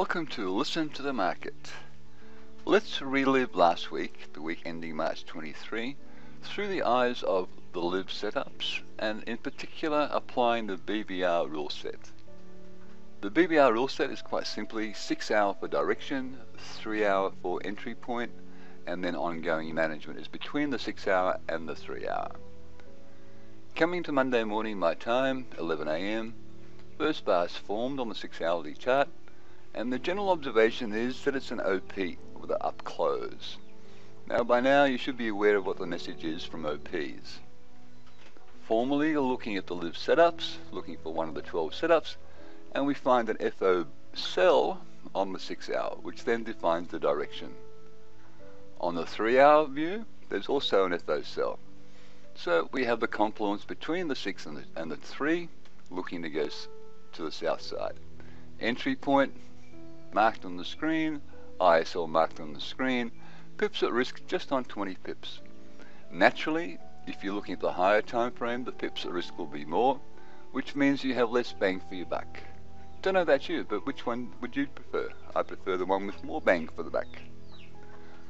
Welcome to Listen to the Market. Let's relive last week, the week ending March 23, through the eyes of the L.I.V.E setups, and in particular applying the BBR rule set. The BBR rule set is quite simply 6 hour for direction, 3 hour for entry point, and then ongoing management is between the 6 hour and the 3 hour. Coming to Monday morning my time, 11 AM, first bar is formed on the 6 hourly chart, and the general observation is that it's an OP with an up close. Now by now you should be aware of what the message is from OPs. Formally you're looking at the L.I.V.E setups, looking for one of the 12 setups, and we find an FO sell on the 6 hour, which then defines the direction. On the 3 hour view, there's also an FO sell. So we have the confluence between the 6 and the 3, looking to go to the south side. Entry point marked on the screen, ISL marked on the screen, pips at risk just on 20 pips. Naturally, if you're looking at the higher time frame, the pips at risk will be more, which means you have less bang for your buck. Don't know about you, but which one would you prefer? I prefer the one with more bang for the buck.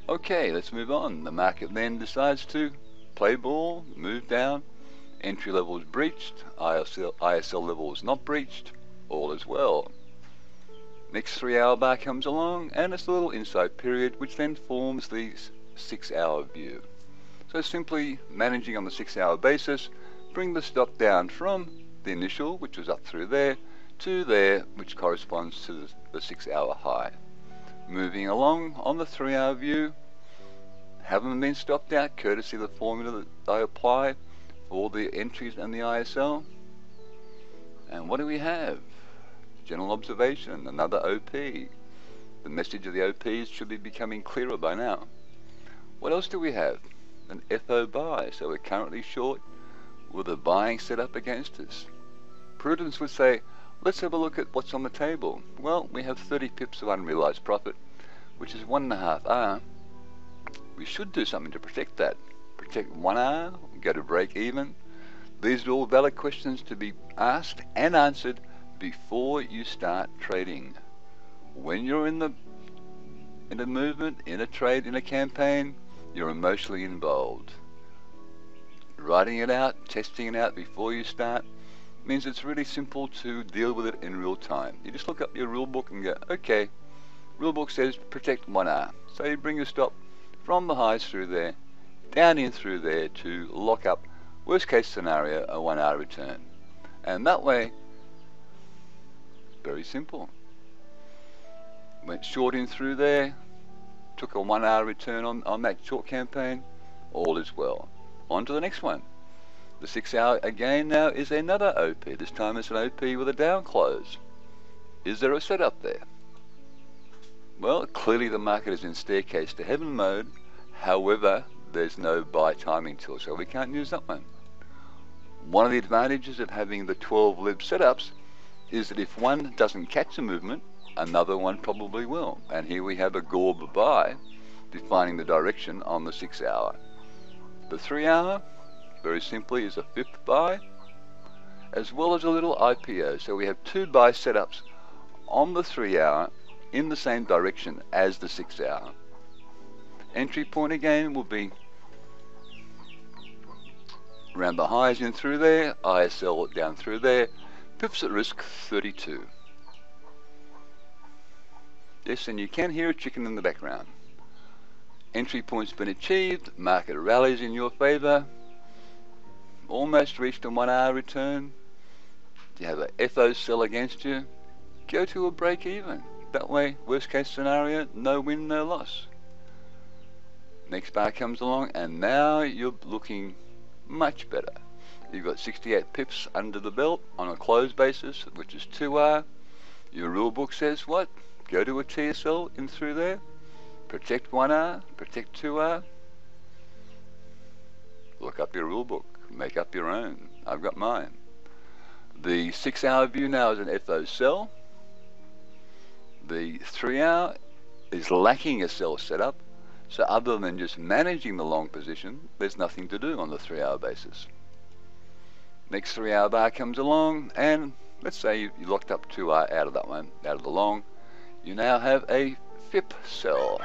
Okay, let's move on. The market then decides to play ball, move down, entry level is breached, ISL level is not breached, all is well. Next 3 hour bar comes along and it's a little inside period which then forms the 6 hour view. So simply managing on the 6 hour basis, bring the stop down from the initial, which was up through there, to there, which corresponds to the 6 hour high. Moving along on the 3 hour view, haven't been stopped out courtesy of the formula that I apply for the entries and the ISL. And what do we have? General observation, another OP. The message of the OPs should be becoming clearer by now. What else do we have? An FO buy, so we're currently short with a buying set up against us. Prudence would say, let's have a look at what's on the table. Well, we have 30 pips of unrealized profit, which is 1.5 R. We should do something to protect that. Protect 1 R, go to break even. These are all valid questions to be asked and answered before you start trading. When you're in a movement, in a trade, in a campaign, you're emotionally involved. Writing it out, testing it out before you start means it's really simple to deal with it in real time. You just look up your rule book and go, okay, rule book says protect 1 R. So you bring your stop from the highs through there, down in through there to lock up, worst case scenario, a 1 R return. And that way, very simple. Went short in through there, took a 1 hour return on that short campaign, all is well. On to the next one. The 6 hour again now is another OP. This time it's an OP with a down close. Is there a setup there? Well, clearly the market is in staircase to heaven mode. However, there's no buy timing tool, so we can't use that one. One of the advantages of having the 12 L.I.V.E setups is that if one doesn't catch a movement, another one probably will. And here we have a Gorb buy defining the direction on the 6 hour. The 3 hour, very simply, is a 5th buy, as well as a little IPO. So we have 2 buy setups on the 3 hour in the same direction as the 6 hour. Entry point again will be around the highs in through there, ISL down through there, pips at risk 32. Yes, and you can hear a chicken in the background. Entry point's been achieved, market rallies in your favor, almost reached a 1 hour return. You have a FO sell against you, go to a break even. That way, worst case scenario, no win, no loss. Next bar comes along and now you're looking much better. You've got 68 pips under the belt on a close basis, which is 2 R. Your rule book says what? Go to a TSL in through there, protect 1 R, protect 2 R. Look up your rule book, make up your own. I've got mine. The 6 hour view now is an FO sell. The 3 hour is lacking a sell setup, so other than just managing the long position, there's nothing to do on the 3 hour basis. Next 3 hour bar comes along and let's say you locked up 2 R out of that one, out of the long. you now have a FIP sell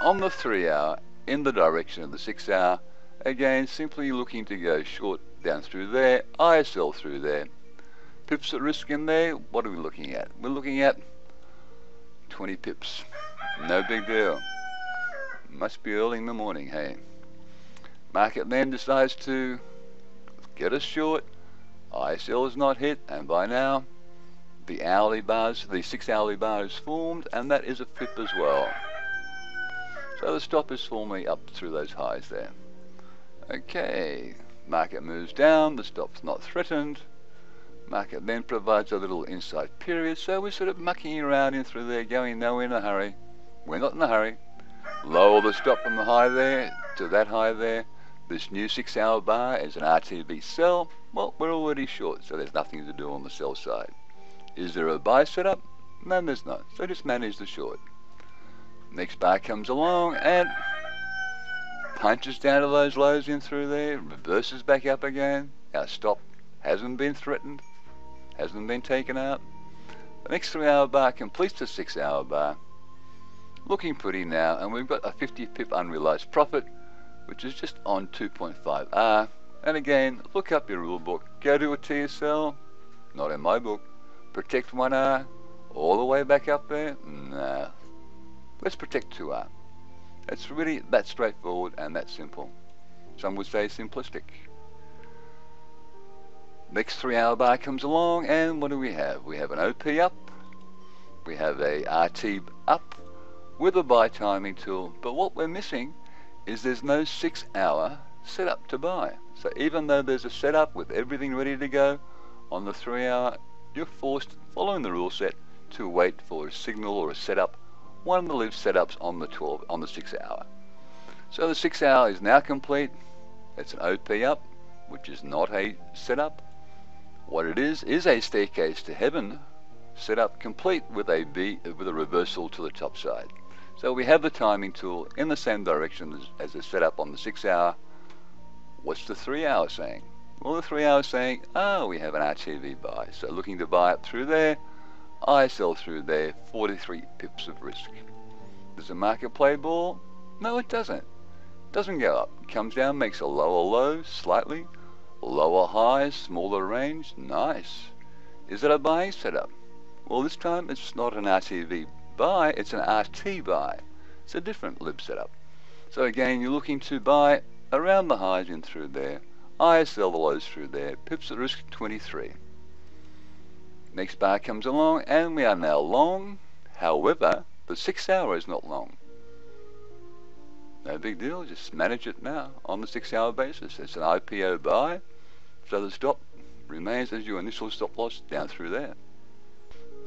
on the 3 hour in the direction of the 6 hour. Again, simply looking to go short down through there, ISL through there. Pips at risk in there, what are we looking at? We're looking at 20 pips. No big deal. Must be early in the morning, hey. Market then decides to get us short. ISL is not hit, and by now the hourly bars, the 6 hourly bar is formed, and that is a FIP as well. So the stop is formally up through those highs there. Okay, market moves down, the stop's not threatened. Market then provides a little inside period, so we're sort of mucking around in through there, going nowhere in a hurry. We're not in a hurry. Lower the stop from the high there to that high there. This new 6 hour bar is an RTB sell. Well, we're already short, so there's nothing to do on the sell side. Is there a buy setup? No, there's not. So just manage the short. Next bar comes along and punches down to those lows in through there, reverses back up again. Our stop hasn't been threatened, hasn't been taken out. The next 3 hour bar completes the 6 hour bar. Looking pretty now, and we've got a 50 pip unrealized profit, which is just on 2.5R. And again, look up your rule book, go to a TSL, not in my book, protect 1R, all the way back up there, nah. Let's protect 2R. It's really that straightforward and that simple. Some would say simplistic. Next 3 hour bar comes along, and what do we have? We have an OP up, we have a RT up with a buy timing tool, but what we're missing is there's no 6 hour setup to buy. So even though there's a setup with everything ready to go, on the 3 hour, you're forced, following the rule set, to wait for a signal or a setup, one of the L.I.V.E setups on the 6 hour. So the 6 hour is now complete. It's an OP up, which is not a setup. What it is a staircase to heaven setup, complete with a reversal to the top side. So we have the timing tool in the same direction as the setup on the 6 hour. What's the 3 hour saying? Well, the 3 hour is saying, we have an RTV buy. So looking to buy up through there, ISL through there, 43 pips of risk. Does the market play ball? No, it doesn't. It doesn't go up. It comes down, makes a lower low, slightly. Lower highs, smaller range, nice. Is it a buying setup? Well, this time it's not an RTV buy, it's an RT buy. It's a different L.I.V.E setup. So again, you're looking to buy around the highs in through there, ISL the lows through there, pips at risk 23. Next bar comes along, and we are now long. However, the 6 hour is not long. No big deal, just manage it now on the 6 hour basis. It's an IPO buy, so the stop remains as your initial stop loss down through there.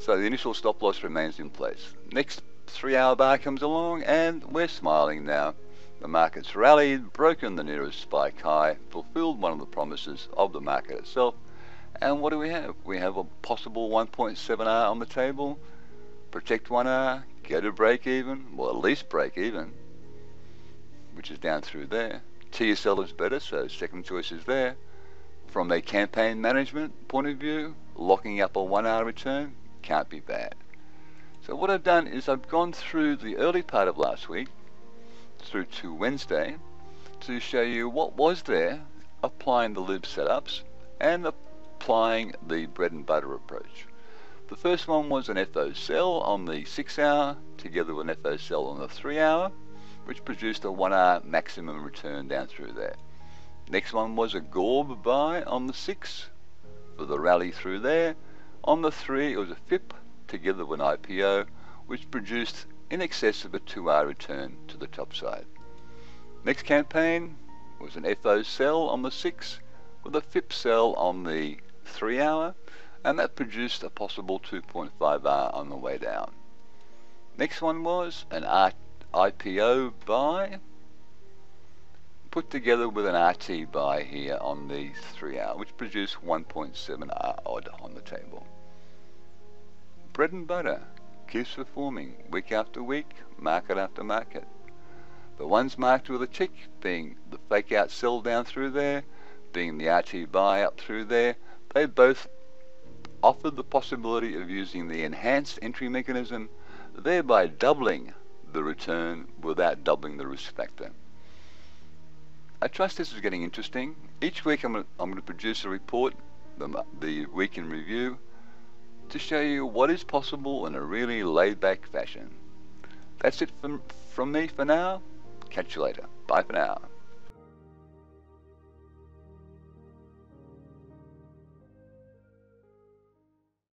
So the initial stop loss remains in place. Next 3 hour bar comes along, and we're smiling now. The market's rallied, broken the nearest spike high, fulfilled one of the promises of the market itself. And what do we have? We have a possible 1.7R on the table, protect 1R, go to break even, well at least break even, which is down through there. TSL is better, so second choice is there. From a campaign management point of view, locking up a 1R return can't be bad. So what I've done is I've gone through the early part of last week, through to Wednesday, to show you what was there, applying the L.I.V.E setups, and applying the bread and butter approach. The first one was an FO sell on the 6 hour, together with an FO sell on the 3 hour, which produced a 1R maximum return down through there. Next one was a Gorb buy on the 6, for the rally through there. On the 3, it was a FIP, together with an IPO, which produced in excess of a 2R return to the top side. Next campaign was an FO sell on the 6, with a FIP sell on the 3 hour, and that produced a possible 2.5R on the way down. Next one was an IPO buy, put together with an RT buy here on the 3 hour, which produced 1.7R odd on the table. Bread and butter keeps performing week after week, market after market. The ones marked with a tick being the fake out sell down through there, being the RT buy up through there, they both offered the possibility of using the enhanced entry mechanism, thereby doubling the return without doubling the risk factor. I trust this is getting interesting. Each week I'm going to produce a report, the week in review, to show you what is possible in a really laid-back fashion. That's it from me for now. Catch you later. Bye for now.